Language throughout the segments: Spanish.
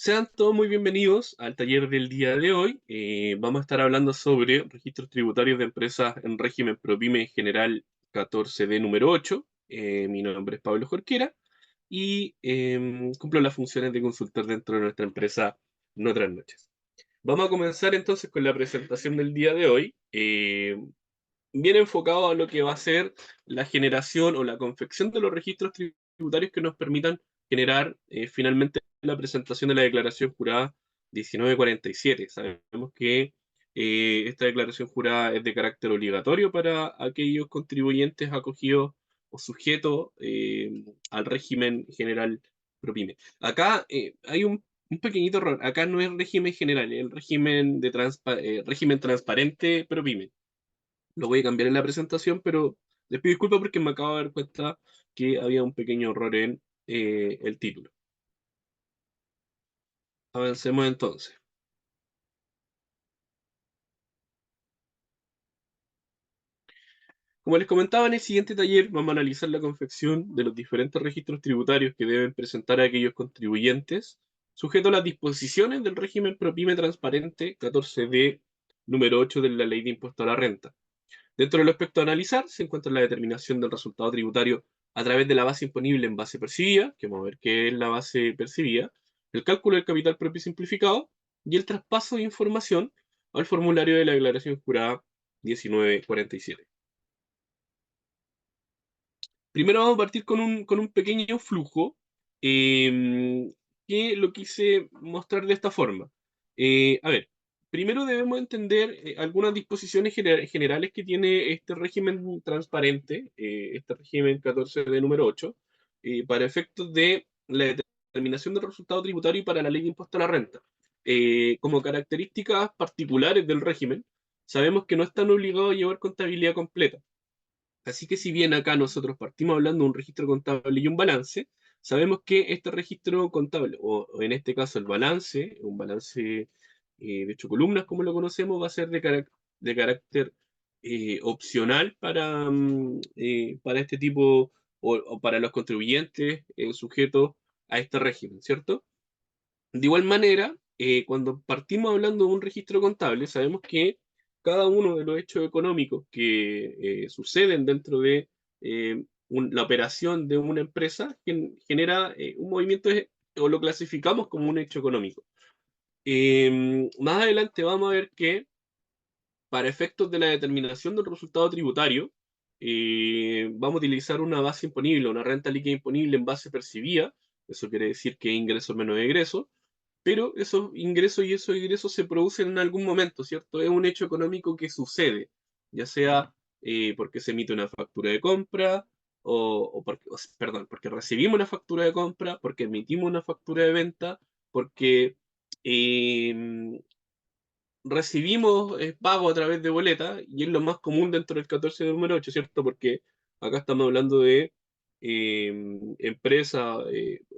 Sean todos muy bienvenidos al taller del día de hoy. Vamos a estar hablando sobre registros tributarios de empresas en régimen ProPyme General 14D número 8. Mi nombre es Pablo Jorquera y cumplo las funciones de consultor dentro de nuestra empresa No Otras Noches. Vamos a comenzar entonces con la presentación del día de hoy, bien enfocado a lo que va a ser la generación o la confección de los registros tributarios que nos permitan generar finalmente la presentación de la declaración jurada 1947. Sabemos que esta declaración jurada es de carácter obligatorio para aquellos contribuyentes acogidos o sujetos al régimen general ProPyme. Acá hay un pequeñito error. Acá no es régimen general, es el régimen, régimen transparente ProPyme. Lo voy a cambiar en la presentación, pero les pido disculpas porque me acabo de dar cuenta que había un pequeño error en el título. Avancemos entonces. Como les comentaba, en el siguiente taller vamos a analizar la confección de los diferentes registros tributarios que deben presentar aquellos contribuyentes, sujeto a las disposiciones del régimen ProPyme transparente 14D número 8 de la Ley de Impuesto a la Renta. Dentro del aspecto a analizar se encuentra la determinación del resultado tributario a través de la base imponible en base percibida, que vamos a ver qué es la base percibida, el cálculo del capital propio simplificado y el traspaso de información al formulario de la declaración jurada 1947. Primero vamos a partir con un pequeño flujo eh, que lo quise mostrar de esta forma. A ver, primero debemos entender algunas disposiciones generales que tiene este régimen transparente, este régimen 14 de número 8, para efectos de la determinación del resultado tributario y para la ley de impuesto a la renta. Como características particulares del régimen, sabemos que no están obligados a llevar contabilidad completa. Así que si bien acá nosotros partimos hablando de un registro contable y un balance, sabemos que este registro contable, o en este caso el balance, un balance de 8 columnas como lo conocemos, va a ser de carácter opcional para este tipo o para los contribuyentes sujetos a este régimen, ¿cierto? De igual manera, cuando partimos hablando de un registro contable, sabemos que cada uno de los hechos económicos que suceden dentro de la operación de una empresa genera un movimiento o lo clasificamos como un hecho económico. Más adelante vamos a ver que para efectos de la determinación del resultado tributario, vamos a utilizar una base imponible, una renta líquida imponible en base percibida. Eso quiere decir que ingreso menos egreso, pero esos ingresos y esos egresos se producen en algún momento, ¿cierto? Es un hecho económico que sucede, ya sea porque se emite una factura de compra, perdón, porque recibimos una factura de compra, porque emitimos una factura de venta, porque eh, recibimos pago a través de boleta, y es lo más común dentro del 14 de número 8, ¿cierto? Porque acá estamos hablando de empresas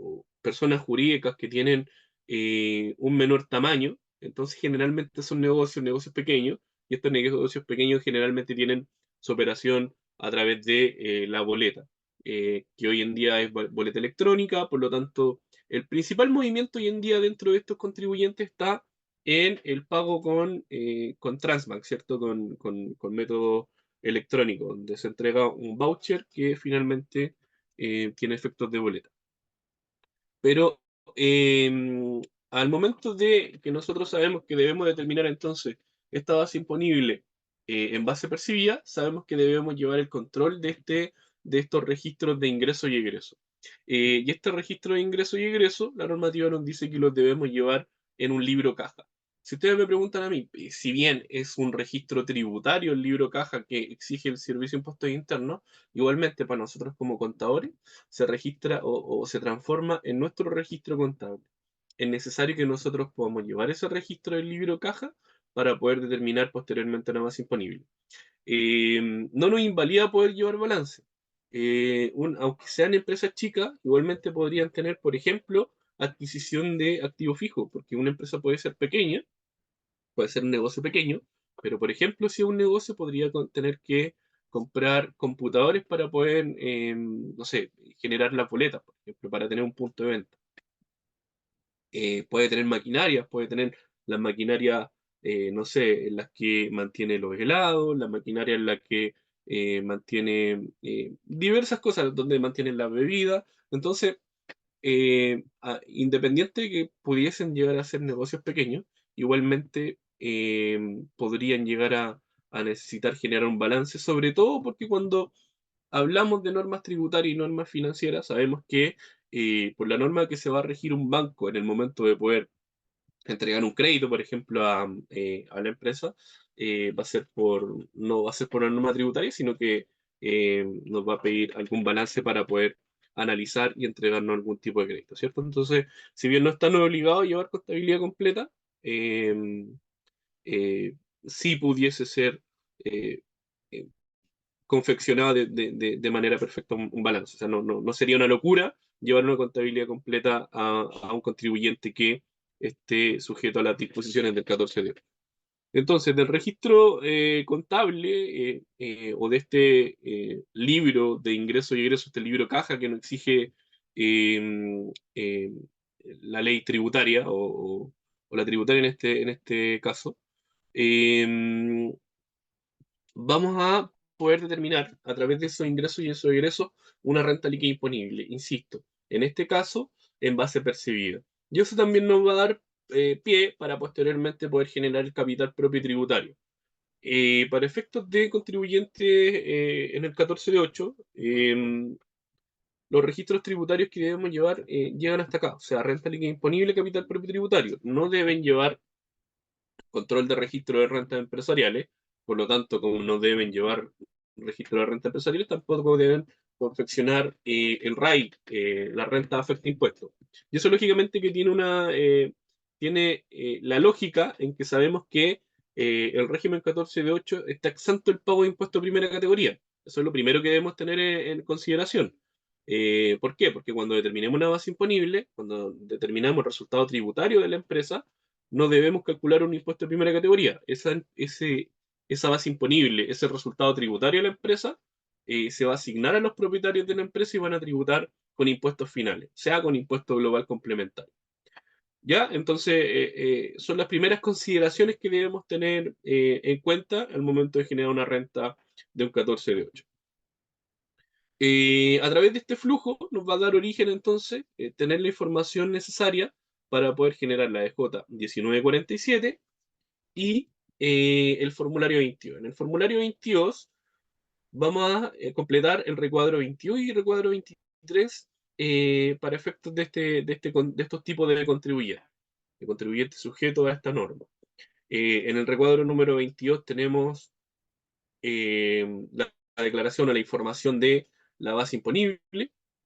o personas jurídicas que tienen un menor tamaño, entonces generalmente son negocios pequeños, y estos negocios pequeños generalmente tienen su operación a través de la boleta, que hoy en día es boleta electrónica. Por lo tanto, el principal movimiento hoy en día dentro de estos contribuyentes está en el pago con Transbank, ¿cierto? Con método electrónico, donde se entrega un voucher que finalmente tiene efectos de boleta. Pero al momento de que nosotros sabemos que debemos determinar entonces esta base imponible en base percibida, sabemos que debemos llevar el control de estos registros de ingreso y egreso. Y este registro de ingreso y egreso, la normativa nos dice que los debemos llevar en un libro caja. Si ustedes me preguntan a mí, si bien es un registro tributario el libro caja que exige el Servicio de Impuestos Internos, igualmente para nosotros como contadores, se registra o se transforma en nuestro registro contable. Es necesario que nosotros podamos llevar ese registro del libro caja para poder determinar posteriormente la base imponible. No nos invalida poder llevar balance. Aunque sean empresas chicas, igualmente podrían tener, por ejemplo, adquisición de activo fijo, porque una empresa puede ser pequeña, puede ser un negocio pequeño, pero por ejemplo, si es un negocio, podría tener que comprar computadores para poder, no sé, generar las boletas, por ejemplo, para tener un punto de venta. puede tener maquinarias, puede tener las maquinarias, no sé, en las que mantiene los helados, la maquinaria en la que mantiene diversas cosas, donde mantienen la bebida. Entonces, independiente de que pudiesen llegar a ser negocios pequeños, igualmente podrían llegar a necesitar generar un balance, sobre todo porque cuando hablamos de normas tributarias y normas financieras, sabemos que por la norma que se va a regir un banco en el momento de poder entregar un crédito, por ejemplo, a la empresa, no va a ser por la norma tributaria, sino que nos va a pedir algún balance para poder analizar y entregarnos algún tipo de crédito, ¿cierto? Entonces, si bien no están obligados a llevar contabilidad completa, eh, eh, sí pudiese ser eh, eh, confeccionado de manera perfecta un balance. O sea, no sería una locura llevar una contabilidad completa a un contribuyente que esté sujeto a las disposiciones del 14 de oro. Entonces, del registro contable o de este libro de ingresos y egresos, este libro caja que nos exige eh, eh, la ley tributaria o la tributaria en este caso, eh, vamos a poder determinar a través de esos ingresos y esos egresos una renta líquida imponible, insisto, en este caso en base percibida. Y eso también nos va a dar pie para posteriormente poder generar el capital propio tributario. Para efectos de contribuyente en el 14 de 8, los registros tributarios que debemos llevar llegan hasta acá, o sea, renta líquida imponible, capital propio tributario. No deben llevar control de registro de rentas empresariales, por lo tanto, como no deben llevar registro de rentas empresariales, tampoco deben confeccionar el RAI, la renta afecta impuestos. Y eso lógicamente que tiene la lógica en que sabemos que el régimen 14 de 8 está exento del pago de impuestos de primera categoría. Eso es lo primero que debemos tener en consideración. ¿Por qué? Porque cuando determinemos una base imponible, cuando determinamos el resultado tributario de la empresa, no debemos calcular un impuesto de primera categoría. Esa base imponible, ese resultado tributario de la empresa, se va a asignar a los propietarios de la empresa y van a tributar con impuestos finales, sea con impuesto global complementario. ¿Ya? Entonces, son las primeras consideraciones que debemos tener en cuenta al momento de generar una renta de un 14 de 8. A través de este flujo nos va a dar origen entonces tener la información necesaria para poder generar la EJ 1947 y el formulario 22. En el formulario 22 vamos a completar el recuadro 22 y el recuadro 23 para efectos de estos tipos de contribuyentes sujetos a esta norma. En el recuadro número 22 tenemos la declaración o la información de la base imponible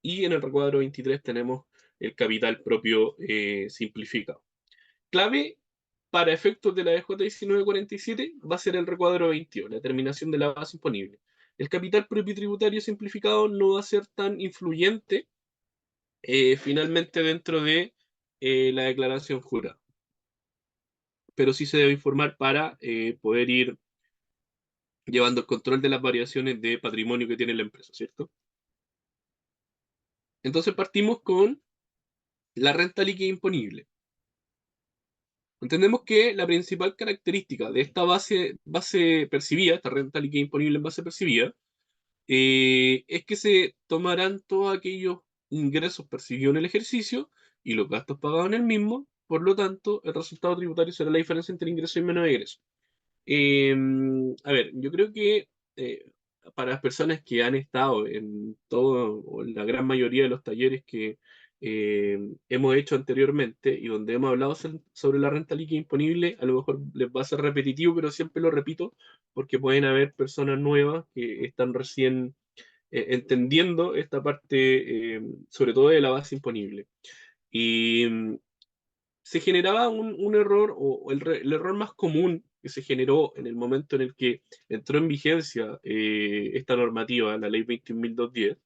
y en el recuadro 23 tenemos el capital propio simplificado. Clave para efectos de la DJ 1947 va a ser el recuadro 21, la determinación de la base imponible. El capital propio tributario simplificado no va a ser tan influyente finalmente dentro de la declaración jurada, pero sí se debe informar para poder ir llevando el control de las variaciones de patrimonio que tiene la empresa, ¿cierto? Entonces partimos con la renta líquida imponible. Entendemos que la principal característica de esta base percibida, esta renta líquida imponible en base percibida, es que se tomarán todos aquellos ingresos percibidos en el ejercicio y los gastos pagados en el mismo, por lo tanto, el resultado tributario será la diferencia entre ingreso y menos ingreso. Eh, a ver, yo creo que eh, para las personas que han estado en todo o en la gran mayoría de los talleres que hemos hecho anteriormente y donde hemos hablado sobre la renta líquida imponible, a lo mejor les va a ser repetitivo, pero siempre lo repito porque pueden haber personas nuevas que están recién entendiendo esta parte, sobre todo de la base imponible. Y se generaba un error, o el error más común que se generó en el momento en el que entró en vigencia esta normativa, la ley 21.210,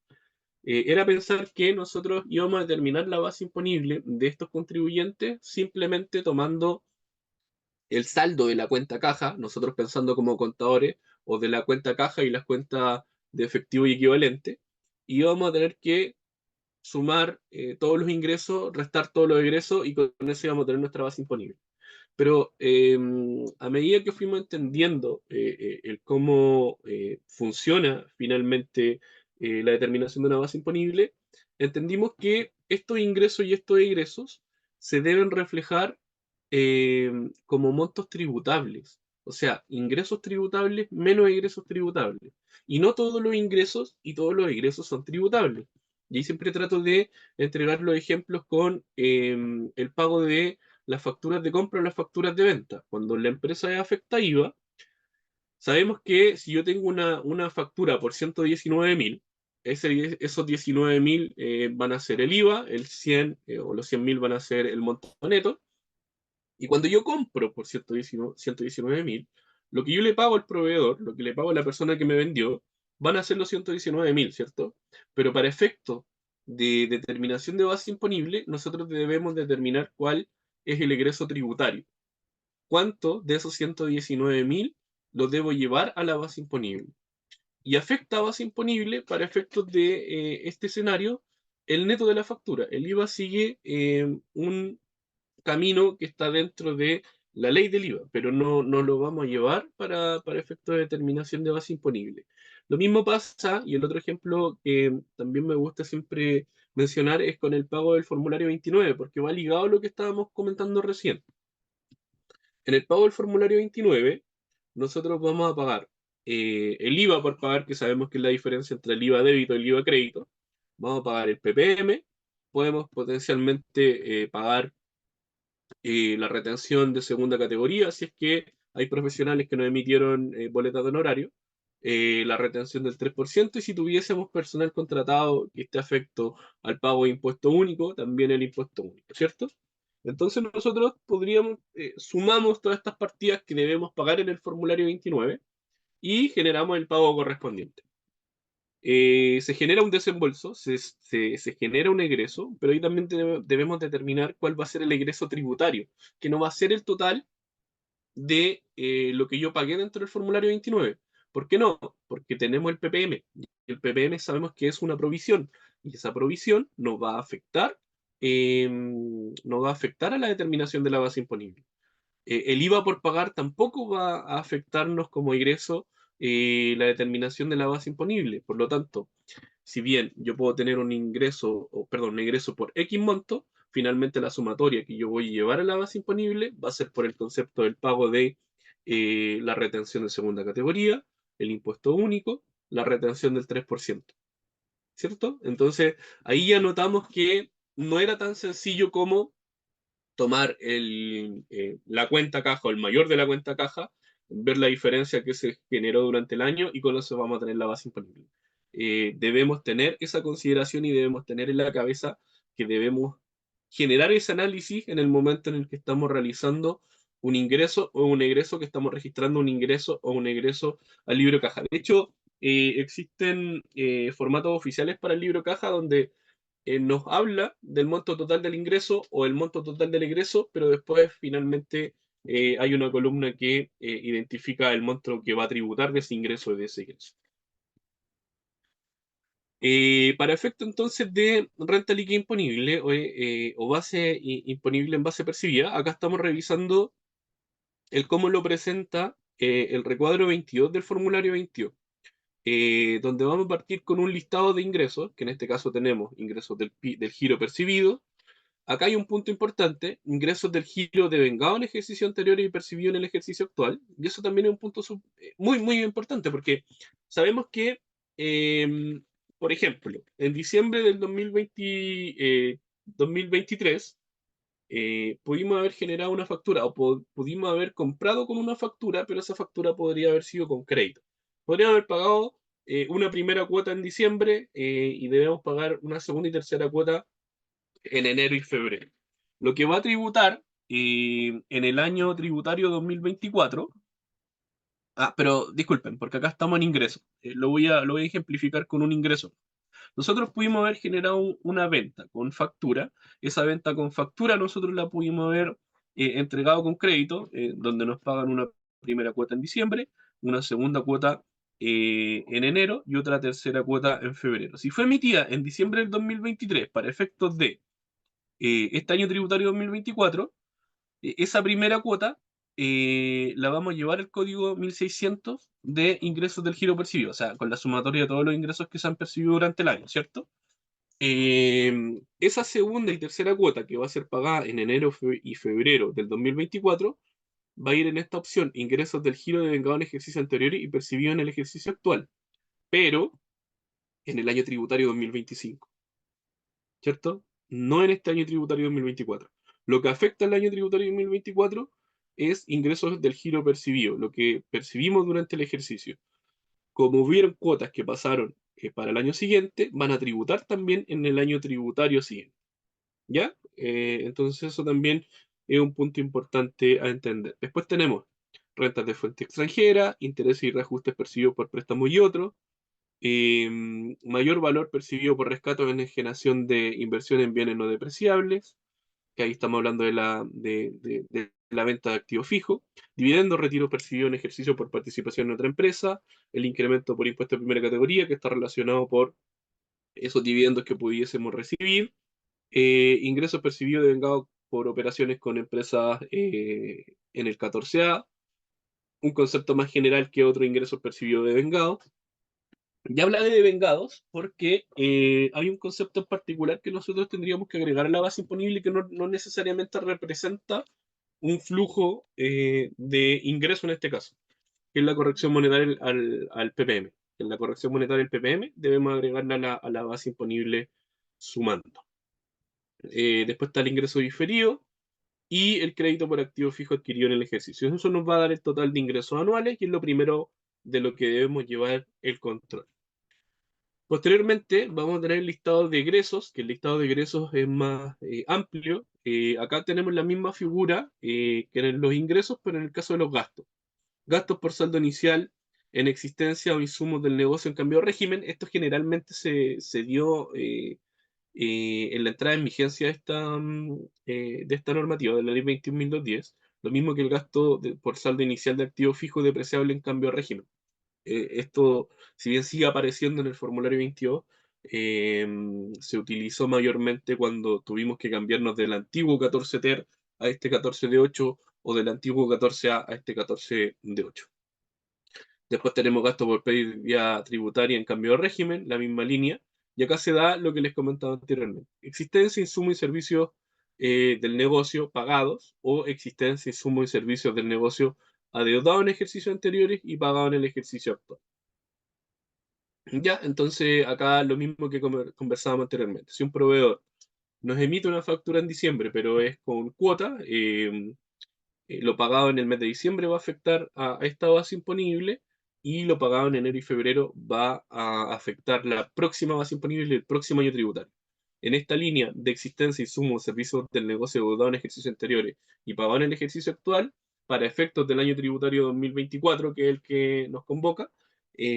era pensar que nosotros íbamos a determinar la base imponible de estos contribuyentes simplemente tomando el saldo de la cuenta caja, nosotros pensando como contadores, o de la cuenta caja y las cuentas de efectivo y equivalente, y íbamos a tener que sumar todos los ingresos, restar todos los egresos y con eso íbamos a tener nuestra base imponible. Pero a medida que fuimos entendiendo el cómo funciona finalmente la determinación de una base imponible, entendimos que estos ingresos y estos egresos se deben reflejar como montos tributables. O sea, ingresos tributables menos egresos tributables. Y no todos los ingresos y todos los egresos son tributables. Y ahí siempre trato de entregar los ejemplos con el pago de las facturas de compra o las facturas de venta. Cuando la empresa afecta IVA, sabemos que si yo tengo una factura por 119.000, esos 19.000 van a ser el IVA, el 100 o los 100.000 van a ser el monto neto, y cuando yo compro por 119.000, lo que yo le pago al proveedor, lo que le pago a la persona que me vendió, van a ser los 119.000, ¿cierto? Pero para efecto de determinación de base imponible, nosotros debemos determinar cuál es el egreso tributario. ¿Cuánto de esos 119.000 lo debo llevar a la base imponible? Y afecta a base imponible para efectos de este escenario el neto de la factura. El IVA sigue un camino que está dentro de la ley del IVA, pero no lo vamos a llevar para efectos de determinación de base imponible. Lo mismo pasa, y el otro ejemplo que también me gusta siempre mencionar es con el pago del formulario 29, porque va ligado a lo que estábamos comentando recién. En el pago del formulario 29, nosotros vamos a pagar el IVA por pagar, que sabemos que es la diferencia entre el IVA débito y el IVA crédito. Vamos a pagar el PPM, podemos potencialmente pagar la retención de segunda categoría, si es que hay profesionales que nos emitieron boletas de honorario, la retención del 3%, y si tuviésemos personal contratado que esté afecto al pago de impuesto único, también el impuesto único, ¿cierto? Entonces nosotros podríamos, sumamos todas estas partidas que debemos pagar en el formulario 29 y generamos el pago correspondiente. Se genera un desembolso, se genera un egreso, pero ahí también debemos determinar cuál va a ser el egreso tributario, que no va a ser el total de lo que yo pagué dentro del formulario 29. ¿Por qué no? Porque tenemos el PPM. Y el PPM sabemos que es una provisión, y esa provisión no va a afectar a la determinación de la base imponible. El IVA por pagar tampoco va a afectarnos como ingreso la determinación de la base imponible. Por lo tanto, si bien yo puedo tener un ingreso, o perdón, un ingreso por X monto, finalmente la sumatoria que yo voy a llevar a la base imponible va a ser por el concepto del pago de la retención de segunda categoría, el impuesto único, la retención del 3%, ¿cierto? Entonces, ahí ya notamos que no era tan sencillo como tomar la cuenta caja o el mayor de la cuenta caja, ver la diferencia que se generó durante el año y con eso vamos a tener la base imponible. Debemos tener esa consideración y debemos tener en la cabeza que debemos generar ese análisis en el momento en el que estamos realizando un ingreso o un egreso, que estamos registrando un ingreso o un egreso al libro caja. De hecho, existen formatos oficiales para el libro caja donde nos habla del monto total del ingreso o el monto total del egreso, pero después finalmente hay una columna que identifica el monto que va a tributar de ese ingreso y de ese egreso. Para efecto entonces de renta líquida imponible o base imponible en base percibida, acá estamos revisando el cómo lo presenta el recuadro 22 del formulario 22, donde vamos a partir con un listado de ingresos, que en este caso tenemos ingresos del giro percibido. Acá hay un punto importante: ingresos del giro devengado en el ejercicio anterior y percibido en el ejercicio actual. Y eso también es un punto muy, muy importante, porque sabemos que, eh, por ejemplo, en diciembre del 2023, pudimos haber generado una factura o pudimos haber comprado con una factura, pero esa factura podría haber sido con crédito. Podríamos haber pagado una primera cuota en diciembre y debemos pagar una segunda y tercera cuota en enero y febrero. Lo que va a tributar en el año tributario 2024. Pero disculpen, porque acá estamos en ingreso. Lo voy a ejemplificar con un ingreso. Nosotros pudimos haber generado una venta con factura. Esa venta con factura nosotros la pudimos haber entregado con crédito, donde nos pagan una primera cuota en diciembre, una segunda cuota en enero y otra tercera cuota en febrero. Si fue emitida en diciembre del 2023 para efectos de este año tributario 2024, esa primera cuota la vamos a llevar al código 1600 de ingresos del giro percibido, o sea, con la sumatoria de todos los ingresos que se han percibido durante el año, ¿cierto? Esa segunda y tercera cuota que va a ser pagada en enero y febrero del 2024 va a ir en esta opción, ingresos del giro devengado en ejercicio anterior y percibido en el ejercicio actual, pero en el año tributario 2025, ¿cierto? No en este año tributario 2024. Lo que afecta al año tributario 2024 es ingresos del giro percibido, lo que percibimos durante el ejercicio. Como hubieron cuotas que pasaron para el año siguiente, van a tributar también en el año tributario siguiente. ¿Ya? Entonces eso también es un punto importante a entender. Después tenemos rentas de fuente extranjera, intereses y reajustes percibidos por préstamos y otros, mayor valor percibido por rescate o enajenación de inversión en bienes no depreciables, que ahí estamos hablando de la venta de activo fijo, dividendos, retiro percibido en ejercicio por participación en otra empresa, el incremento por impuesto de primera categoría, que está relacionado por esos dividendos que pudiésemos recibir, ingresos percibidos de vengado por operaciones con empresas en el 14A, un concepto más general que otro ingresos percibidos de vengado. Ya habla de vengados porque hay un concepto en particular que nosotros tendríamos que agregar a la base imponible que no necesariamente representa un flujo de ingreso en este caso, que es la corrección monetaria al PPM. En la corrección monetaria del PPM debemos agregarla a la base imponible sumando. Después está el ingreso diferido y el crédito por activo fijo adquirido en el ejercicio. Eso nos va a dar el total de ingresos anuales y es lo primero de lo que debemos llevar el control. Posteriormente vamos a tener el listado de egresos, que el listado de egresos es más amplio. Acá tenemos la misma figura que en los ingresos, pero en el caso de los gastos. Gastos por saldo inicial en existencia o insumos del negocio en cambio de régimen. Esto generalmente se dio en la entrada en vigencia de esta normativa, de la ley 21.210. Lo mismo que el gasto por saldo inicial de activo fijo depreciable en cambio de régimen. Esto, si bien sigue apareciendo en el formulario 22, se utilizó mayormente cuando tuvimos que cambiarnos del antiguo 14 TER a este 14 de 8 o del antiguo 14A a este 14 de 8. Después tenemos gasto por pérdida tributaria en cambio de régimen, la misma línea. Y acá se da lo que les comentaba anteriormente. Existencia, insumos y servicios del negocio pagados o existencia, insumos y servicios del negocio adeudados en ejercicios anteriores y pagados en el ejercicio actual. Ya, entonces acá lo mismo que conversábamos anteriormente. Si un proveedor nos emite una factura en diciembre, pero es con cuota, lo pagado en el mes de diciembre va a afectar a esta base imponible y lo pagado en enero y febrero va a afectar la próxima base imponible del próximo año tributario. En esta línea de existencia y sumo servicios del negocio deudado en ejercicios anteriores y pagado en el ejercicio actual, para efectos del año tributario 2024, que es el que nos convoca,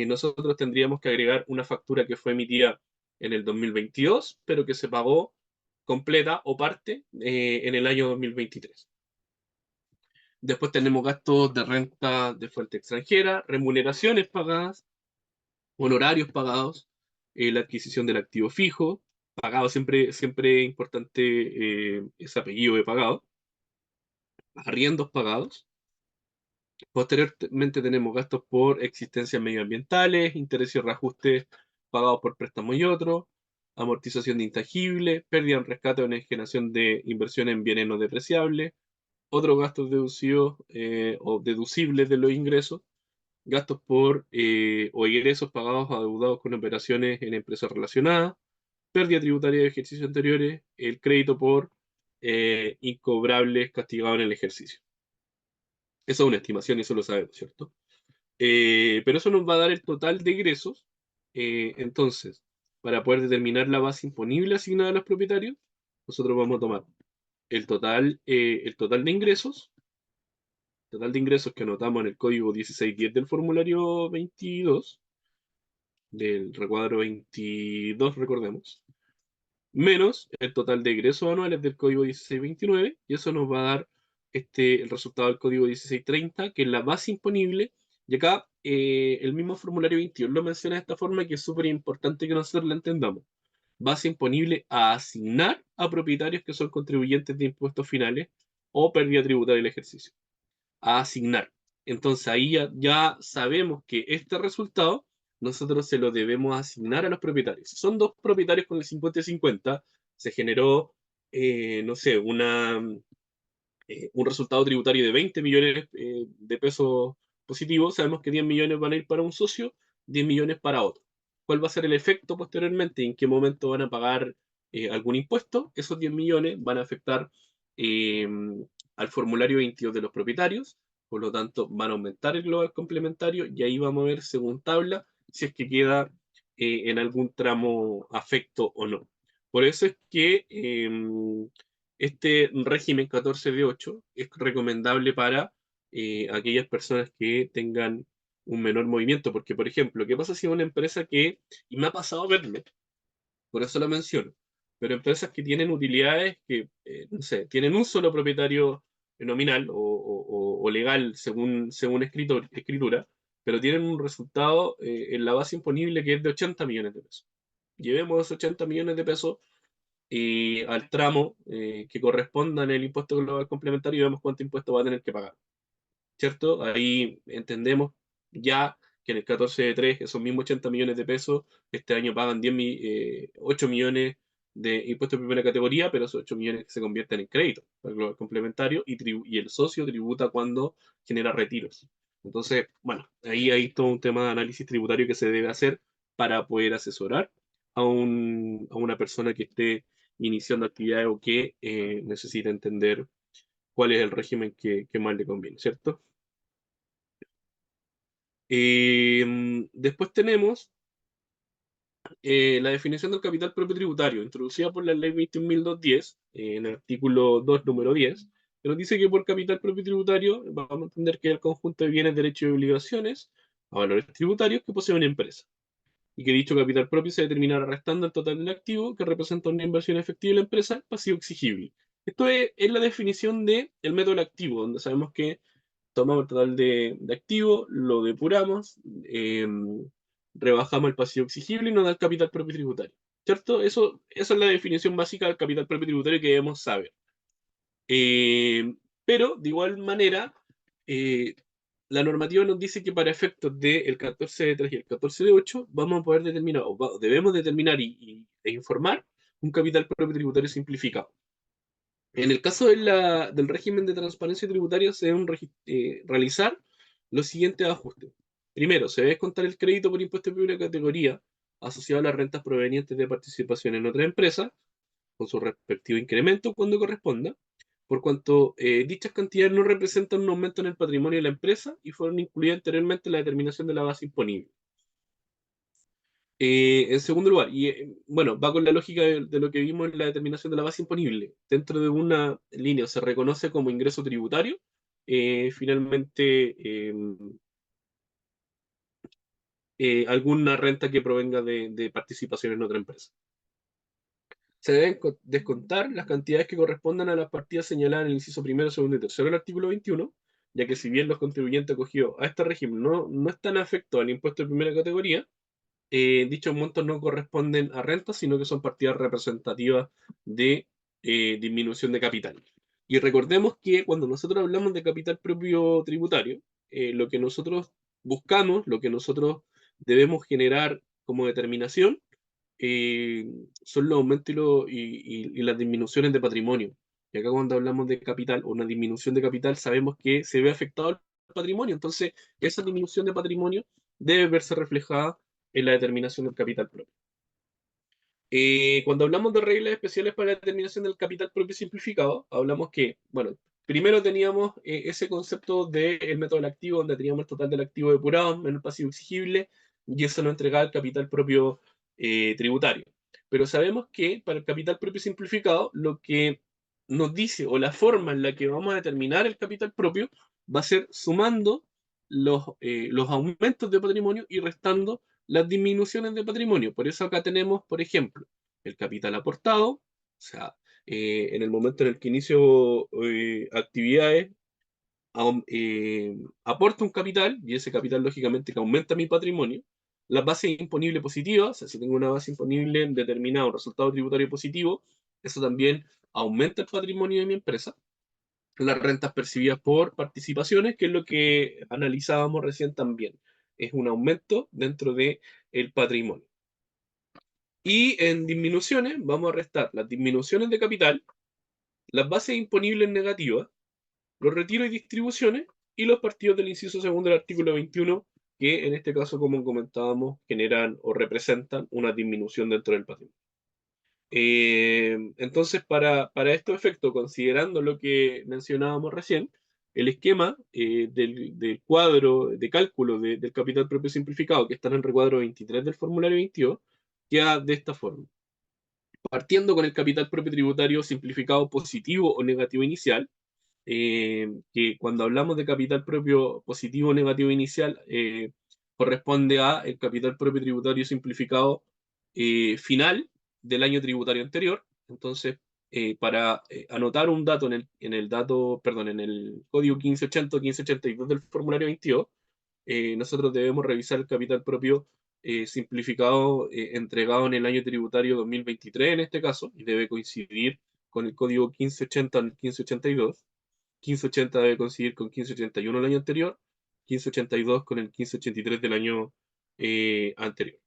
nosotros tendríamos que agregar una factura que fue emitida en el 2022, pero que se pagó completa o parte en el año 2023. Después tenemos gastos de renta de fuente extranjera, remuneraciones pagadas, honorarios pagados, la adquisición del activo fijo, pagado siempre, siempre importante ese apellido de pagado, arriendos pagados. Posteriormente tenemos gastos por existencias medioambientales, intereses y reajustes pagados por préstamos y otros, amortización de intangibles, pérdida en rescate o en generación de inversión en bienes no depreciables, otros gastos deducidos o deducibles de los ingresos, gastos por o ingresos pagados o adeudados con operaciones en empresas relacionadas, pérdida tributaria de ejercicios anteriores, el crédito por incobrables castigados en el ejercicio. Eso es una estimación y eso lo sabemos, ¿cierto? Pero eso nos va a dar el total de ingresos. Entonces, para poder determinar la base imponible asignada a los propietarios, nosotros vamos a tomar el total de ingresos que anotamos en el código 1610 del formulario 22, del recuadro 22, recordemos, menos el total de ingresos anuales del código 1629, y eso nos va a dar el resultado del código 1630, que es la base imponible Y acá el mismo formulario 22 lo menciona de esta forma que es súper importante que nosotros la entendamos. Base imponible a asignar a propietarios que son contribuyentes de impuestos finales o pérdida tributaria del ejercicio. A asignar. Entonces ahí ya sabemos que este resultado nosotros se lo debemos asignar a los propietarios. Si son dos propietarios con el 50-50, se generó, no sé, un resultado tributario de 20 millones de pesos positivos. Sabemos que 10 millones van a ir para un socio, 10 millones para otro. ¿Cuál va a ser el efecto posteriormente? ¿En qué momento van a pagar algún impuesto? Esos 10 millones van a afectar eh, al formulario 22 de los propietarios, por lo tanto van a aumentar el global complementario y ahí vamos a ver según tabla si es que queda en algún tramo afecto o no. Por eso es que este régimen 14 de 8 es recomendable para aquellas personas que tengan un menor movimiento, porque por ejemplo, ¿qué pasa si una empresa y me ha pasado verme, por eso lo menciono, pero empresas que tienen utilidades que, no sé, tienen un solo propietario nominal o legal según escritura, pero tienen un resultado en la base imponible que es de 80 millones de pesos. Llevemos esos 80 millones de pesos al tramo que corresponda en el impuesto global complementario y vemos cuánto impuesto va a tener que pagar, ¿cierto? Ahí entendemos ya que en el 14 de 3 esos mismos 80 millones de pesos, este año pagan 8 millones de impuestos de primera categoría, pero esos 8 millones se convierten en crédito para el global complementario y el socio tributa cuando genera retiros. Entonces, bueno, ahí hay todo un tema de análisis tributario que se debe hacer para poder asesorar a una persona que esté iniciando actividades o que necesita entender cuál es el régimen que más le conviene, ¿cierto? Después tenemos la definición del capital propio tributario, introducida por la ley 21.210, en el artículo 2, número 10, que nos dice que por capital propio tributario vamos a entender que es el conjunto de bienes, derechos y obligaciones a valores tributarios que posee una empresa, y que dicho capital propio se determinará restando el total del activo que representa una inversión efectiva de la empresa, pasivo exigible. Esto es la definición del método del activo, donde sabemos que tomamos el total de activos, lo depuramos, rebajamos el pasivo exigible y nos da el capital propio tributario. ¿Cierto? Esa es la definición básica del capital propio tributario que debemos saber. Eh, pero, de igual manera, eh, la normativa nos dice que para efectos del 14 de 3 y el 14 de 8 vamos a poder determinar, debemos determinar e informar un capital propio tributario simplificado. En el caso del régimen de transparencia tributaria se deben realizar los siguientes ajustes. Primero, se debe contar el crédito por impuesto de primera categoría asociado a las rentas provenientes de participación en otra empresa, con su respectivo incremento cuando corresponda, por cuanto dichas cantidades no representan un aumento en el patrimonio de la empresa y fueron incluidas anteriormente en la determinación de la base imponible. En segundo lugar, y bueno, va con la lógica de lo que vimos en la determinación de la base imponible. Dentro de una línea se reconoce como ingreso tributario, finalmente alguna renta que provenga de participación en otra empresa. Se deben descontar las cantidades que correspondan a las partidas señaladas en el inciso primero, segundo y tercero del artículo 21, ya que si bien los contribuyentes acogidos a este régimen no están afectos al impuesto de primera categoría, dichos montos no corresponden a rentas, sino que son partidas representativas de disminución de capital. Y recordemos que cuando nosotros hablamos de capital propio tributario, lo que nosotros buscamos, lo que nosotros debemos generar como determinación, eh, son los aumentos y las disminuciones de patrimonio. Y acá cuando hablamos de capital o una disminución de capital, sabemos que se ve afectado el patrimonio. Entonces, esa disminución de patrimonio debe verse reflejada en la determinación del capital propio. Cuando hablamos de reglas especiales para la determinación del capital propio simplificado, hablamos que, bueno, primero teníamos ese concepto del método del activo, donde teníamos el total del activo depurado menos el pasivo exigible, y eso nos entregaba el capital propio tributario. Pero sabemos que para el capital propio simplificado, lo que nos dice, o la forma en la que vamos a determinar el capital propio, va a ser sumando los aumentos de patrimonio y restando las disminuciones de patrimonio. Por eso acá tenemos, por ejemplo, el capital aportado, o sea, en el momento en el que inicio actividades, aporta un capital, y ese capital lógicamente que aumenta mi patrimonio, la base imponible positiva, o sea, si tengo una base imponible determinada, un resultado tributario positivo, eso también aumenta el patrimonio de mi empresa. Las rentas percibidas por participaciones, que es lo que analizábamos recién también, es un aumento dentro de el patrimonio. Y en disminuciones vamos a restar las disminuciones de capital, las bases imponibles negativas, los retiros y distribuciones y los partidos del inciso segundo del artículo 21, que en este caso, como comentábamos, generan o representan una disminución dentro del patrimonio. Entonces, para estos efectos, considerando lo que mencionábamos recién, el esquema del cuadro de cálculo del capital propio simplificado, que está en el recuadro 23 del formulario 22, queda de esta forma. Partiendo con el capital propio tributario simplificado positivo o negativo inicial, que cuando hablamos de capital propio positivo o negativo inicial, corresponde a el capital propio tributario simplificado final del año tributario anterior. Entonces, para anotar un dato en el código 1580 o 1582 del formulario 22, nosotros debemos revisar el capital propio simplificado entregado en el año tributario 2023 en este caso, y debe coincidir con el código 1580 al 1582. 1580 debe coincidir con 1581 el año anterior, 1582 con el 1583 del año anterior.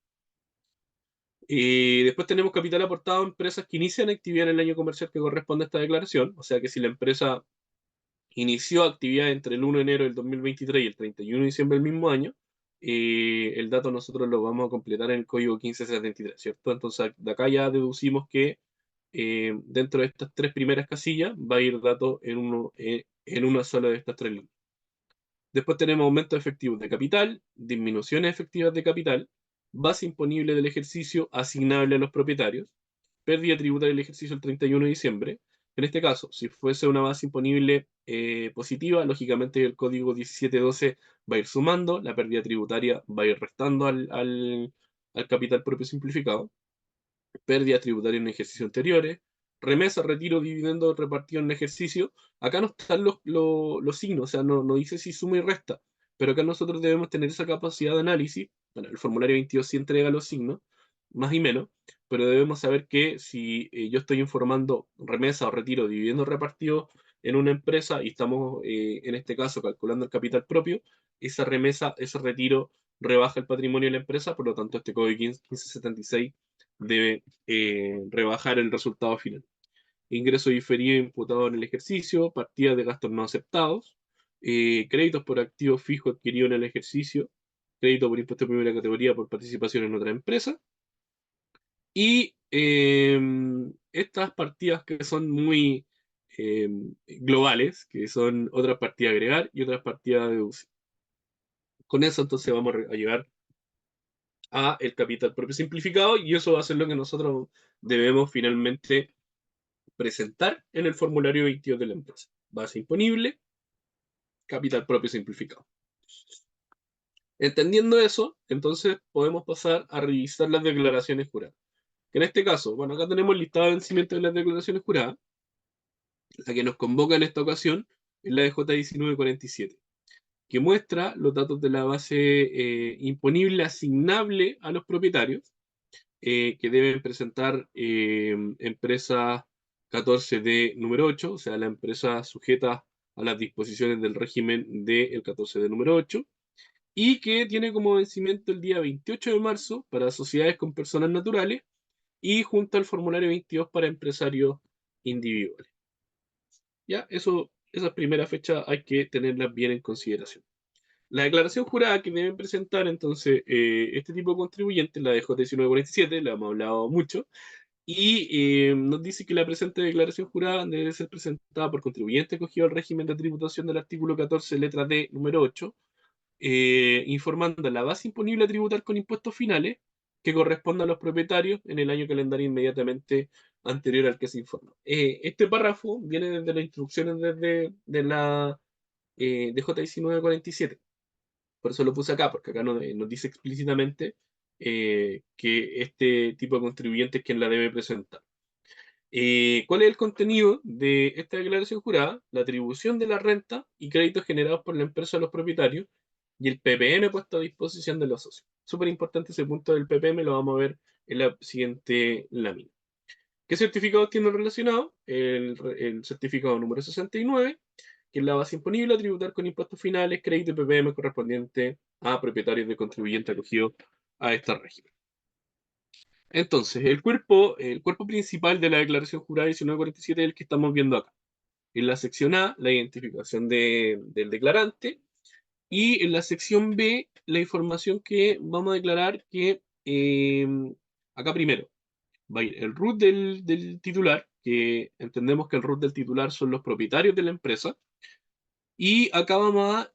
Después tenemos capital aportado a empresas que inician actividad en el año comercial que corresponde a esta declaración, o sea que si la empresa inició actividad entre el 1 de enero del 2023 y el 31 de diciembre del mismo año, el dato nosotros lo vamos a completar en el código 1573, ¿cierto? Entonces de acá ya deducimos que dentro de estas tres primeras casillas va a ir dato en una sola de estas tres líneas. Después tenemos aumentos efectivos de capital, disminuciones efectivas de capital, base imponible del ejercicio asignable a los propietarios, pérdida tributaria del ejercicio el 31 de diciembre. En este caso, si fuese una base imponible positiva, lógicamente el código 1712 va a ir sumando, la pérdida tributaria va a ir restando al capital propio simplificado, pérdidas tributarias en ejercicios anteriores, remesa, retiro, dividendo repartido en ejercicio. Acá no están los signos, o sea, no dice si suma y resta, pero acá nosotros debemos tener esa capacidad de análisis. Bueno, el formulario 22 sí entrega los signos, más y menos, pero debemos saber que si yo estoy informando remesa o retiro, dividendo repartido en una empresa y estamos, en este caso, calculando el capital propio, esa remesa, ese retiro rebaja el patrimonio de la empresa, por lo tanto, este código 1576 debe rebajar el resultado final. Ingreso diferido imputado en el ejercicio, partidas de gastos no aceptados, créditos por activo fijo adquirido en el ejercicio, crédito por impuesto de primera categoría por participación en otra empresa, y estas partidas que son muy globales, que son otras partidas a agregar y otras partidas a deducir. Con eso entonces vamos a llegar a el capital propio simplificado, y eso va a ser lo que nosotros debemos finalmente presentar en el formulario 22 de la empresa. Base imponible, capital propio simplificado. Entendiendo eso, entonces podemos pasar a revisar las declaraciones juradas. En este caso, bueno, acá tenemos el listado de vencimiento de las declaraciones juradas. La que nos convoca en esta ocasión es la de J1947, que muestra los datos de la base imponible asignable a los propietarios, que deben presentar empresas 14D número 8, o sea, la empresa sujeta a las disposiciones del régimen del 14D número 8, y que tiene como vencimiento el día 28 de marzo para sociedades con personas naturales y junto al formulario 22 para empresarios individuales. Ya, esas primeras fechas hay que tenerlas bien en consideración. La declaración jurada que deben presentar entonces este tipo de contribuyentes, la de J1947, la hemos hablado mucho, y nos dice que la presente declaración jurada debe ser presentada por contribuyente acogido al régimen de tributación del artículo 14, letra D, número 8, informando la base imponible a tributar con impuestos finales que corresponda a los propietarios en el año calendario inmediatamente anterior al que se informa. Este párrafo viene desde las instrucciones de J1947. Por eso lo puse acá, porque acá nos dice explícitamente que este tipo de contribuyente es quien la debe presentar. ¿Cuál es el contenido de esta declaración jurada? La atribución de la renta y créditos generados por la empresa a los propietarios y el PPM puesto a disposición de los socios. Súper importante ese punto del PPM, lo vamos a ver en la siguiente lámina. ¿Qué certificados tienen relacionados? El certificado número 69, que es la base imponible a tributar con impuestos finales, crédito y PPM correspondiente a propietarios de contribuyentes acogidos a esta régimen. Entonces, el cuerpo principal de la declaración jurada 1947 es el que estamos viendo acá. En la sección A, la identificación del declarante, y en la sección B, la información que vamos a declarar que acá primero va a ir el root del titular, que entendemos que el root del titular son los propietarios de la empresa, y acá vamos a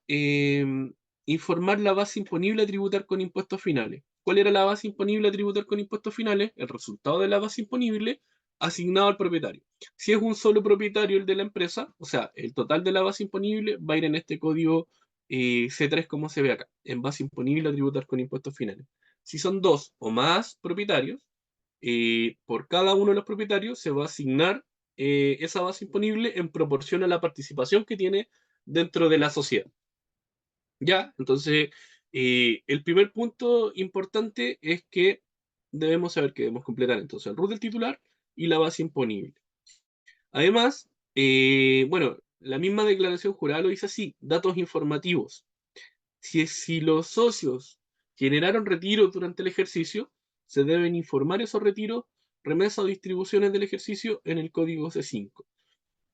informar la base imponible a tributar con impuestos finales. ¿Cuál era la base imponible a tributar con impuestos finales? El resultado de la base imponible asignado al propietario. Si es un solo propietario el de la empresa, o sea, el total de la base imponible va a ir en este código C3 como se ve acá, en base imponible a tributar con impuestos finales. Si son dos o más propietarios, por cada uno de los propietarios se va a asignar esa base imponible en proporción a la participación que tiene dentro de la sociedad. ¿Ya? Entonces, el primer punto importante es que debemos saber que debemos completar entonces el root del titular y la base imponible. Además, bueno, la misma declaración jurada lo dice así, datos informativos. Si los socios generaron retiros durante el ejercicio, se deben informar esos retiros, remesas o distribuciones del ejercicio en el código C5.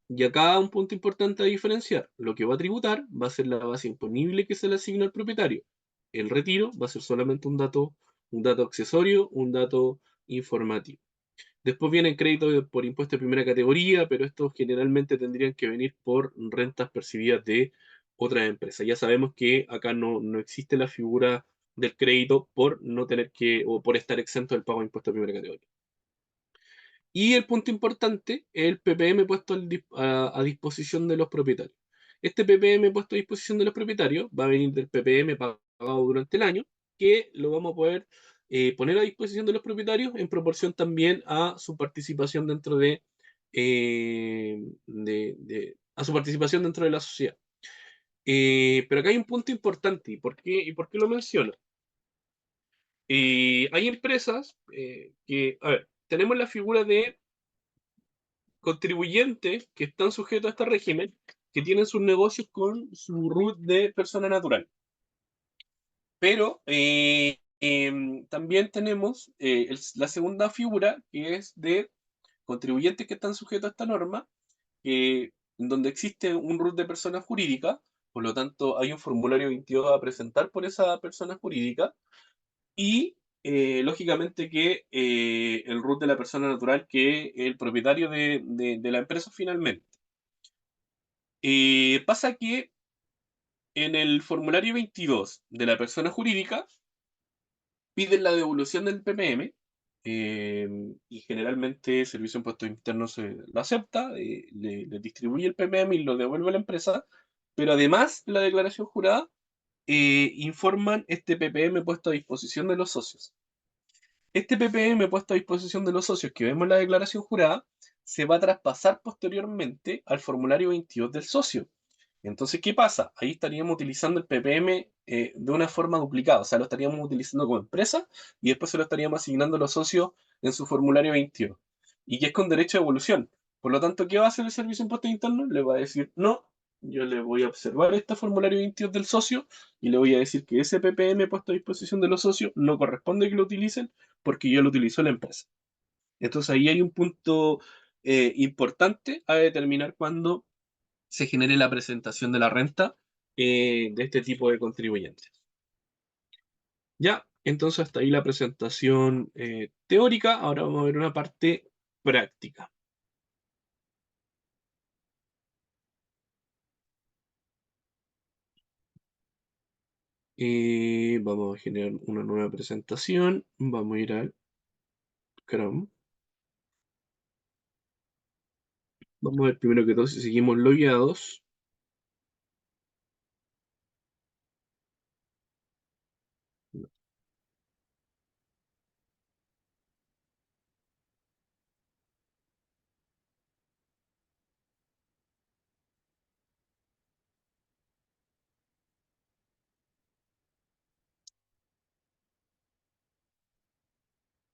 Y acá un punto importante a diferenciar. Lo que va a tributar va a ser la base imponible que se le asigna al propietario. El retiro va a ser solamente un dato accesorio, un dato informativo. Después vienen créditos por impuesto de primera categoría, pero estos generalmente tendrían que venir por rentas percibidas de otras empresas. Ya sabemos que acá no existe la figura del crédito por no tener que, o por estar exento del pago de impuesto de primera categoría. Y el punto importante es el PPM puesto a disposición de los propietarios. Este PPM puesto a disposición de los propietarios va a venir del PPM pagado durante el año, que lo vamos a poder poner a disposición de los propietarios en proporción también a su participación dentro a su participación dentro de la sociedad. Pero acá hay un punto importante, ¿y por qué lo menciono? Hay empresas a ver, tenemos la figura de contribuyentes que están sujetos a este régimen, que tienen sus negocios con su RUT de persona natural. Pero también tenemos la segunda figura, que es de contribuyentes que están sujetos a esta norma, en donde existe un RUT de persona jurídica, por lo tanto hay un formulario 22 a presentar por esa persona jurídica, y lógicamente que el RUT de la persona natural, que es el propietario de la empresa finalmente. Pasa que en el formulario 22 de la persona jurídica piden la devolución del PPM, y generalmente el Servicio de Impuestos Internos lo acepta, le distribuye el PPM y lo devuelve a la empresa, pero además de la declaración jurada, informan este PPM puesto a disposición de los socios. Este PPM puesto a disposición de los socios que vemos en la declaración jurada se va a traspasar posteriormente al formulario 22 del socio. Entonces, ¿qué pasa? Ahí estaríamos utilizando el PPM de una forma duplicada, o sea, lo estaríamos utilizando como empresa y después se lo estaríamos asignando a los socios en su formulario 22. Y que es con derecho de evolución. Por lo tanto, ¿qué va a hacer el Servicio de Impuestos Internos? Le va a decir, no, yo le voy a observar este formulario 22 del socio y le voy a decir que ese PPM puesto a disposición de los socios no corresponde que lo utilicen porque yo lo utilizó la empresa. Entonces ahí hay un punto importante a determinar cuando se genere la presentación de la renta de este tipo de contribuyentes. Ya, entonces hasta ahí la presentación teórica. Ahora vamos a ver una parte práctica. Vamos a generar una nueva presentación. Vamos a ir al Chrome. Vamos a ver primero que todo si seguimos logueados.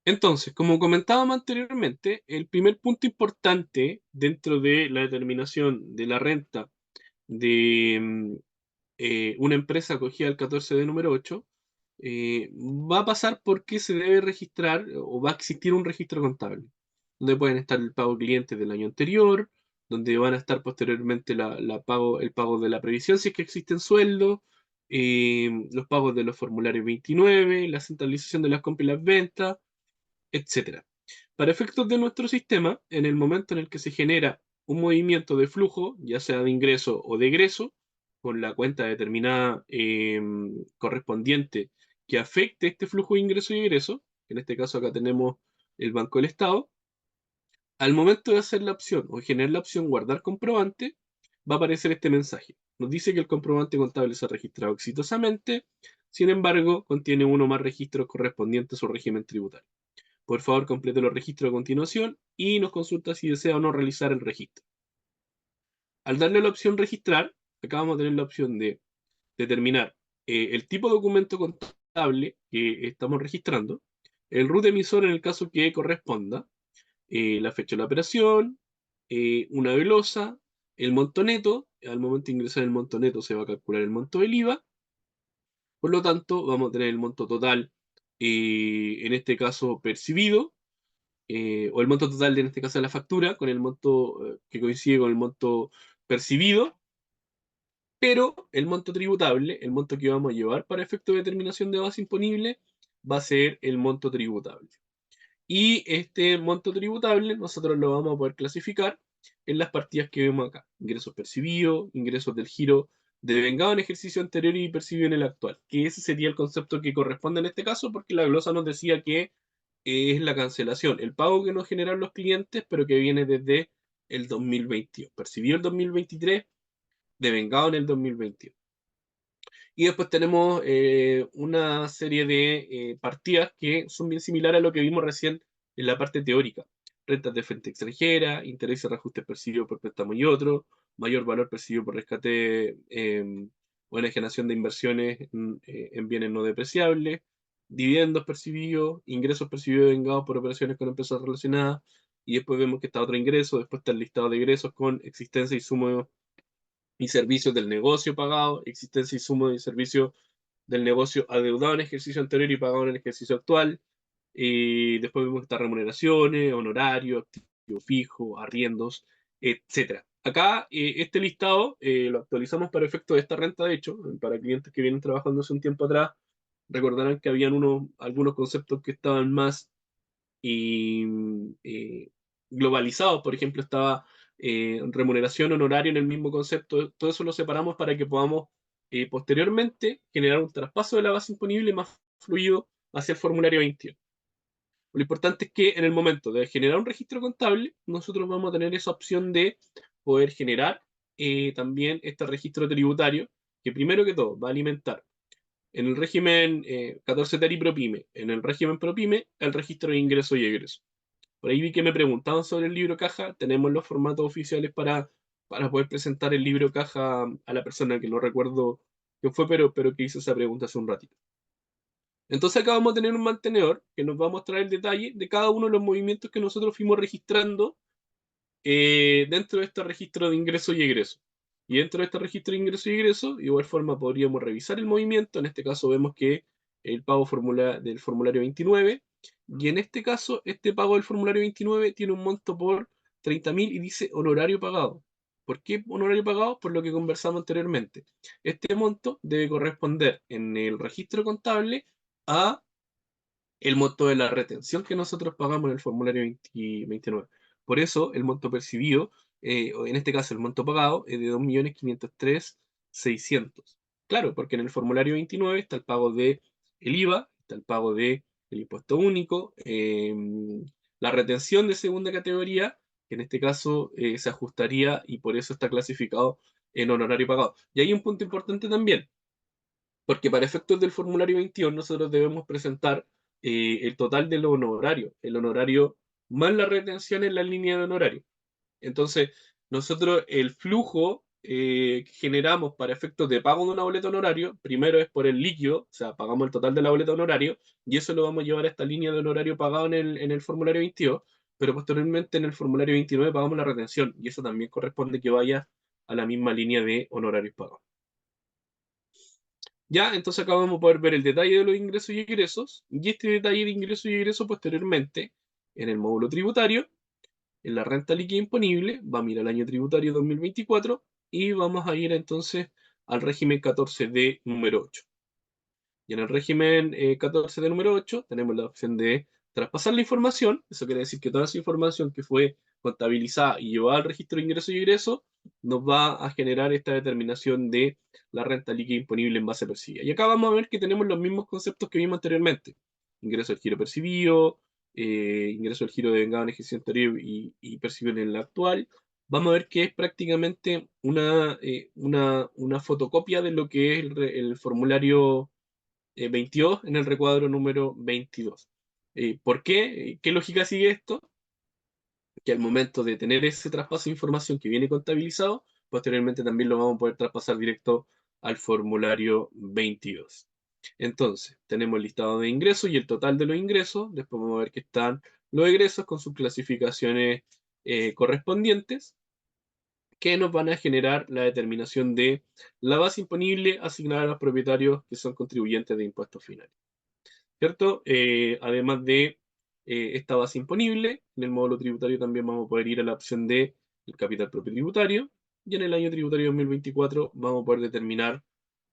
Entonces, como comentábamos anteriormente, el primer punto importante dentro de la determinación de la renta de una empresa acogida al 14 de número 8 va a pasar porque se debe registrar o va a existir un registro contable, donde pueden estar el pago cliente del año anterior, donde van a estar posteriormente el pago de la previsión si es que existen sueldos, los pagos de los formularios 29, la centralización de las compras y las ventas, etcétera. Para efectos de nuestro sistema, en el momento en el que se genera un movimiento de flujo, ya sea de ingreso o de egreso, con la cuenta determinada correspondiente que afecte este flujo de ingreso y egreso, en este caso acá tenemos el Banco del Estado, al momento de hacer la opción o generar la opción guardar comprobante, va a aparecer este mensaje. Nos dice que el comprobante contable se ha registrado exitosamente, sin embargo, contiene uno más registros correspondientes a su régimen tributario. Por favor, complete los registros a continuación y nos consulta si desea o no realizar el registro. Al darle la opción registrar, acá vamos a tener la opción de determinar el tipo de documento contable que estamos registrando, el RUT emisor en el caso que corresponda, la fecha de la operación, una velosa, el monto neto. Al momento de ingresar el monto neto se va a calcular el monto del IVA. Por lo tanto, vamos a tener el monto total, en este caso percibido, o el monto total de, en este caso, de la factura, con el monto que coincide con el monto percibido, pero el monto tributable, el monto que vamos a llevar para efecto de determinación de base imponible, va a ser el monto tributable. Y este monto tributable nosotros lo vamos a poder clasificar en las partidas que vemos acá. Ingresos percibidos, ingresos del giro devengado en ejercicio anterior y percibido en el actual. Que ese sería el concepto que corresponde en este caso, porque la glosa nos decía que es la cancelación, el pago que nos generan los clientes, pero que viene desde el 2022. Percibido el 2023, devengado en el 2022. Y después tenemos una serie de partidas que son bien similares a lo que vimos recién en la parte teórica. Rentas de frente extranjera, intereses y reajustes percibidos por préstamo y otro, mayor valor percibido por rescate o enajenación de inversiones en bienes no depreciables, dividendos percibidos, ingresos percibidos vengados por operaciones con empresas relacionadas, y después vemos que está otro ingreso, después está el listado de egresos con existencia y sumo y servicios del negocio pagado, existencia y sumo y servicio del negocio adeudado en ejercicio anterior y pagado en el ejercicio actual. Y después vemos estas remuneraciones, honorarios, activo fijo, arriendos, etcétera. Acá este listado lo actualizamos para efecto de esta renta, de hecho, para clientes que vienen trabajando hace un tiempo atrás, recordarán que habían algunos conceptos que estaban más y globalizados. Por ejemplo, estaba remuneración, honorario en el mismo concepto. Todo eso lo separamos para que podamos posteriormente generar un traspaso de la base imponible más fluido hacia el formulario 21. Lo importante es que en el momento de generar un registro contable, nosotros vamos a tener esa opción de poder generar también este registro tributario, que primero que todo va a alimentar en el régimen 14 TER y ProPyme, en el régimen ProPyme, el registro de ingreso y egreso. Por ahí vi que me preguntaban sobre el libro caja. Tenemos los formatos oficiales para poder presentar el libro caja a la persona que no recuerdo quién fue, pero que hizo esa pregunta hace un ratito. Entonces acá vamos a tener un mantenedor que nos va a mostrar el detalle de cada uno de los movimientos que nosotros fuimos registrando dentro de este registro de ingreso y egreso. Y dentro de este registro de ingreso y egreso, de igual forma podríamos revisar el movimiento. En este caso vemos que el pago del formulario 29, y en este caso, este pago del formulario 29 tiene un monto por 30.000 y dice honorario pagado. ¿Por qué honorario pagado? Por lo que conversamos anteriormente. Este monto debe corresponder en el registro contable a el monto de la retención que nosotros pagamos en el formulario 29. Por eso, el monto percibido, o en este caso el monto pagado, es de 2.503.600. Claro, porque en el formulario 29 está el pago de el IVA, está el pago de el impuesto único, la retención de segunda categoría, que en este caso se ajustaría y por eso está clasificado en honorario pagado. Y hay un punto importante también, porque para efectos del formulario 21 nosotros debemos presentar el total del honorario, el honorario más la retención en la línea de honorario. Entonces, nosotros el flujo que generamos para efectos de pago de una boleta de honorario, primero es por el líquido, o sea, pagamos el total de la boleta de honorario, y eso lo vamos a llevar a esta línea de honorario pagado en el formulario 22, pero posteriormente en el formulario 29 pagamos la retención, y eso también corresponde que vaya a la misma línea de honorarios pagados. Ya, entonces acá vamos a poder ver el detalle de los ingresos y egresos, y este detalle de ingresos y egresos posteriormente, en el módulo tributario, en la renta líquida imponible, vamos a ir al año tributario 2024 y vamos a ir entonces al régimen 14D número 8. Y en el régimen 14D número 8 tenemos la opción de traspasar la información. Eso quiere decir que toda esa información que fue contabilizada y llevada al registro de ingresos y egresos nos va a generar esta determinación de la renta líquida imponible en base percibida. Y acá vamos a ver que tenemos los mismos conceptos que vimos anteriormente. Ingreso del giro percibido, ingreso del giro de vengado en ejecución anterior y percibido en la actual. Vamos a ver que es prácticamente una fotocopia de lo que es el formulario 22 en el recuadro número 22. ¿Por qué? ¿Qué lógica sigue esto? Que al momento de tener ese traspaso de información que viene contabilizado, posteriormente también lo vamos a poder traspasar directo al formulario 22. Entonces, tenemos el listado de ingresos y el total de los ingresos. Después vamos a ver que están los egresos con sus clasificaciones correspondientes, que nos van a generar la determinación de la base imponible asignada a los propietarios que son contribuyentes de impuestos finales. ¿Cierto? Además de esta base imponible, en el módulo tributario también vamos a poder ir a la opción de el capital propio tributario, y en el año tributario 2024 vamos a poder determinar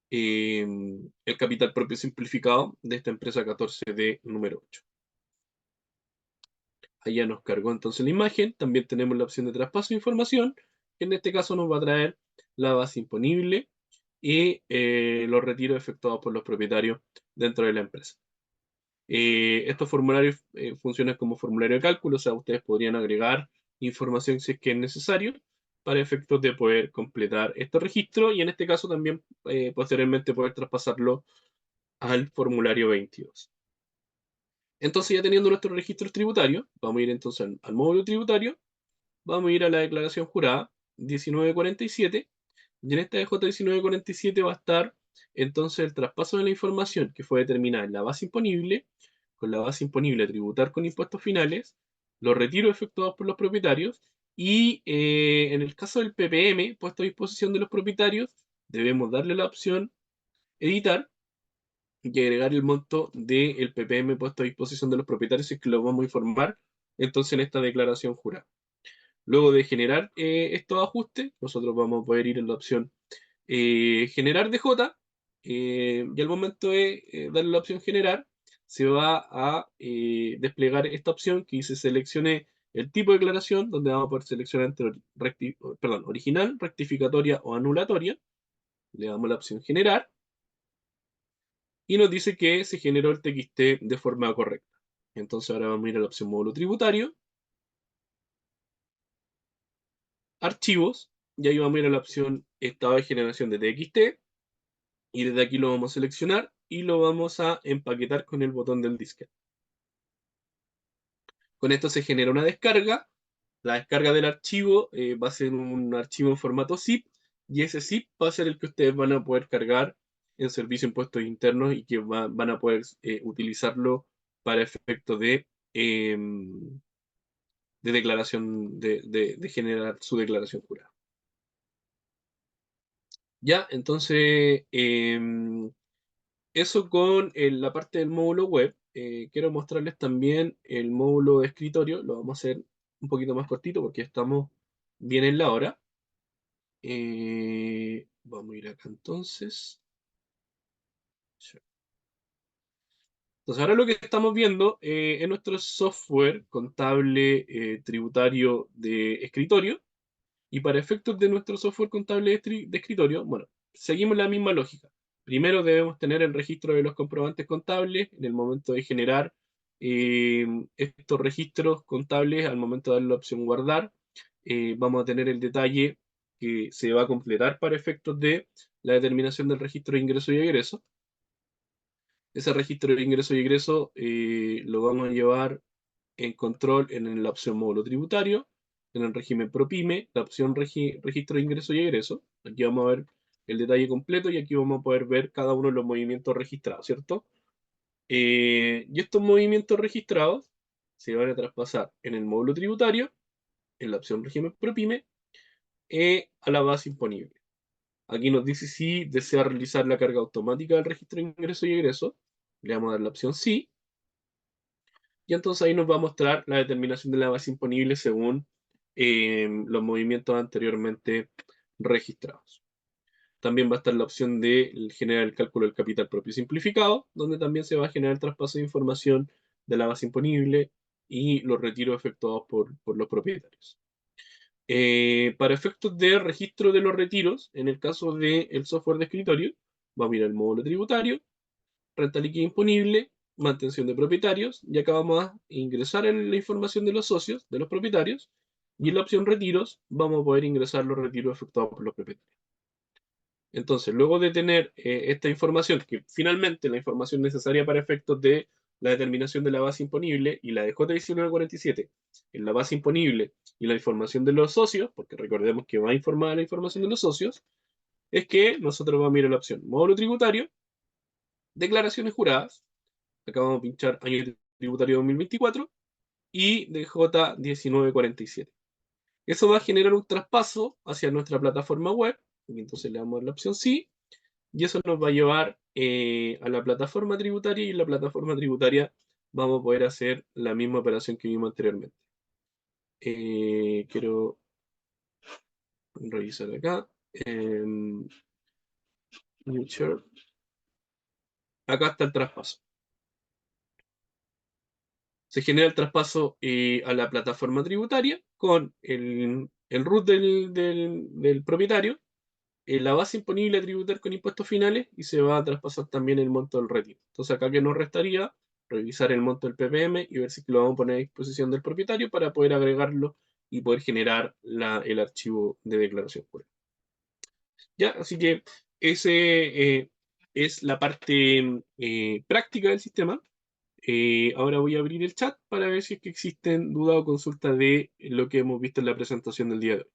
el capital propio simplificado de esta empresa 14D número 8. Allá nos cargó entonces la imagen. También tenemos la opción de traspaso de información, que en este caso nos va a traer la base imponible y los retiros efectuados por los propietarios dentro de la empresa. Estos formularios funcionan como formulario de cálculo, o sea, ustedes podrían agregar información si es que es necesario para efectos de poder completar este registro y en este caso también posteriormente poder traspasarlo al formulario 22. Entonces ya teniendo nuestros registros tributarios, vamos a ir entonces al módulo tributario, vamos a ir a la declaración jurada 1947 y en esta DJ 1947 va a estar entonces el traspaso de la información que fue determinada en la base imponible, con la base imponible a tributar con impuestos finales, los retiros efectuados por los propietarios y en el caso del PPM puesto a disposición de los propietarios, debemos darle la opción editar y agregar el monto del PPM puesto a disposición de los propietarios, si es que lo vamos a informar entonces en esta declaración jurada. Luego de generar estos ajustes, nosotros vamos a poder ir en la opción generar DJ y al momento de darle la opción generar, se va a desplegar esta opción que dice seleccione el tipo de declaración, donde vamos a poder seleccionar entre original, rectificatoria o anulatoria. Le damos la opción generar y nos dice que se generó el TXT de forma correcta. Entonces ahora vamos a ir a la opción módulo tributario, archivos, y ahí vamos a ir a la opción estado de generación de TXT, y desde aquí lo vamos a seleccionar y lo vamos a empaquetar con el botón del disquete. Con esto se genera una descarga. La descarga del archivo va a ser un archivo en formato zip y ese zip va a ser el que ustedes van a poder cargar en servicio de impuestos internos y que van a poder utilizarlo para efectos de declaración, de generar su declaración jurada. Ya, entonces, eso con la parte del módulo web. Quiero mostrarles también el módulo de escritorio. Lo vamos a hacer un poquito más cortito porque estamos bien en la hora. Vamos a ir acá entonces. Entonces ahora lo que estamos viendo es nuestro software contable tributario de escritorio. Y para efectos de nuestro software contable de escritorio, bueno, seguimos la misma lógica. Primero debemos tener el registro de los comprobantes contables en el momento de generar estos registros contables, al momento de darle la opción guardar, vamos a tener el detalle que se va a completar para efectos de la determinación del registro de ingreso y egreso. Ese registro de ingreso y egreso lo vamos a llevar en control en la opción módulo tributario, en el régimen PROPYME, la opción registro de ingreso y egreso. Aquí vamos a ver el detalle completo y aquí vamos a poder ver cada uno de los movimientos registrados, ¿cierto? Y estos movimientos registrados se van a traspasar en el módulo tributario, en la opción régimen ProPyme, a la base imponible. Aquí nos dice si desea realizar la carga automática del registro de ingreso y egreso. Le vamos a dar la opción sí. Y entonces ahí nos va a mostrar la determinación de la base imponible según los movimientos anteriormente registrados. También va a estar la opción de generar el cálculo del capital propio simplificado, donde también se va a generar el traspaso de información de la base imponible y los retiros efectuados por los propietarios. Para efectos de registro de los retiros, en el caso del software de escritorio, vamos a ir al módulo tributario, renta líquida imponible, mantención de propietarios, y acá vamos a ingresar la información de los socios, de los propietarios, y en la opción retiros vamos a poder ingresar los retiros efectuados por los propietarios. Entonces, luego de tener esta información, que finalmente la información necesaria para efectos de la determinación de la base imponible y la de J1947 en la base imponible y la información de los socios, porque recordemos que va a informar la información de los socios, es que nosotros vamos a ir a la opción módulo tributario, declaraciones juradas, acá vamos a pinchar año tributario 2024 y de J1947. Eso va a generar un traspaso hacia nuestra plataforma web, y entonces le damos a la opción sí, y eso nos va a llevar a la plataforma tributaria y en la plataforma tributaria vamos a poder hacer la misma operación que vimos anteriormente. Quiero revisar acá. Acá está el traspaso. Se genera el traspaso a la plataforma tributaria con el root del propietario, la base imponible a tributar con impuestos finales y se va a traspasar también el monto del retiro. Entonces acá que nos restaría revisar el monto del PPM y ver si lo vamos a poner a disposición del propietario para poder agregarlo y poder generar el archivo de declaración pura. ¿Ya? Así que ese es la parte práctica del sistema. Ahora voy a abrir el chat para ver si es que existen dudas o consultas de lo que hemos visto en la presentación del día de hoy.